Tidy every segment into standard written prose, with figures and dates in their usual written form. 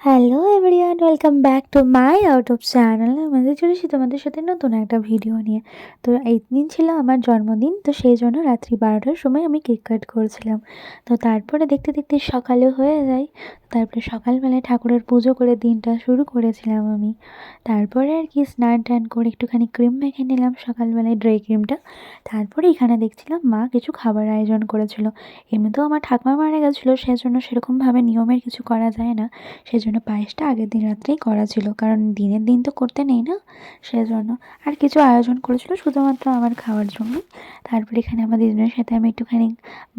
Hello everyone, welcome back to my YouTube channel. আমাদের চলেছি তোমাদের সাথে নতুন একটা ভিডিও নিয়ে। তো এই দিন ছিল আমার জন্মদিন, তো সেই জন্য রাত্রি 12টার সময় আমি কেক কাট করেছিলাম। তো তারপরে দেখতে দেখতে সকালে হয়ে যায়। তারপরে সকালবেলায় ঠাকুরের পুজো করে দিনটা শুরু করেছিলাম আমি। তারপরে আর কি স্নান টান করে একটুখানি ক্রিম মেখে নিলাম সকালবেলায়, ড্রাই ক্রিমটা। তারপরে এখানে দেখছিলাম মা কিছু খাবার আয়োজন করেছিল। এমনিতেও আমার ঠাকুমা মারা গেছিলো, সেজন্য সেরকমভাবে নিয়মের কিছু করা যায় না। সেজন্য পায়েসটা আগের দিন রাত্রেই করা ছিল, কারণ দিনের দিন তো করতে নেই না, সেজন্য। আর কিছু আয়োজন করেছিল শুধুমাত্র আমার খাওয়ার জন্য। তারপরে এখানে আমার দিদিনের সাথে আমি একটুখানি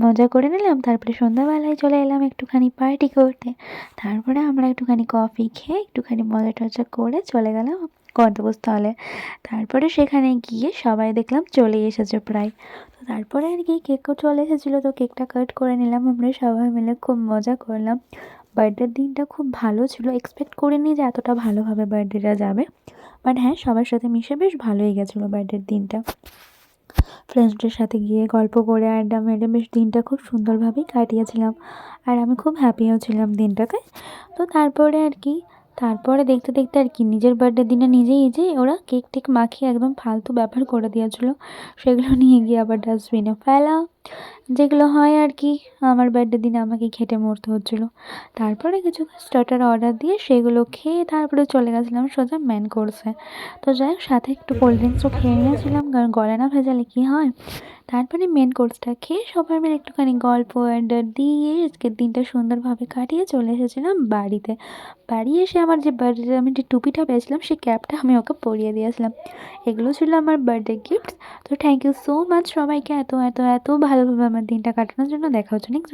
মজা করে নিলাম। তারপরে সন্ধ্যাবেলায় চলে এলাম একটুখানি পার্টি করতে। তারপরে আমরা একটুখানি কফি খেয়ে একটুখানি মজা টজা করে চলে গেলাম গন্তব্যস্থলে। তারপরে সেখানে গিয়ে সবাই দেখলাম চলে এসেছে প্রায়। তো তারপরে আর কি কেকও চলে এসেছিলো, তো কেকটা কাট করে নিলাম আমরা সবাই মিলে, খুব মজা করলাম। বার্থডের দিনটা খুব ভালো ছিল, এক্সপেক্ট করিনি যে এতটা ভালোভাবে বার্থডেটা যাবে। বাট হ্যাঁ, সবার সাথে মিশে বেশ ভালোই গেছিলো বার্থডের দিনটা। ফ্রেন্ডসদের সাথে গিয়ে গল্প করে আড্ডা মেরে বেশ দিনটা খুব সুন্দরভাবেই কাটিয়েছিলাম। আর আমি খুব হ্যাপিও ছিলাম দিনটাতে। তো তারপরে আর কি, তারপরে দেখতে দেখতে আর কি নিজের বার্থডের দিনে নিজেই যে ওরা কেক টেক মাখিয়ে একদম ফালতু ব্যাপার করে দিয়েছিলো, সেগুলো নিয়ে গিয়ে আবার ডাস্টবিনে ফেলা, যেগুলো হয় আর কি। আমার বার্থডের দিনে আমাকে খেটে মরতে হচ্ছিলো। তারপরে কিছু স্টার্টার অর্ডার দিয়ে সেগুলো খেয়ে তারপরে চলে গেছিলাম সোজা মেন কোর্সে। তো যাই হোক, সাথে একটু কোল্ড ড্রিঙ্কসও খেয়ে নিয়েছিলাম, কারণ গলা না ভেজালে কী হয়। তারপরে মেন কোর্সটা খেয়ে সবাই মিলে একটুখানি গল্প আড্ডা দিয়ে আজকের দিনটা সুন্দরভাবে কাটিয়ে চলে এসেছিলাম বাড়িতে। বাড়ি এসে আমার যে বার্থডে আমি যে টুপিটা পেয়েছিলাম, সেই ক্যাপটা আমি ওকে পরিয়ে দিয়েছিলাম। এগুলো ছিল আমার বার্থডে গিফট। তো থ্যাংক ইউ সো মাচ সবাইকে এত এত এত ভালোভাবে আমার দিনটা কাটানোর জন্য। দেখা হচ্ছে নেক্সট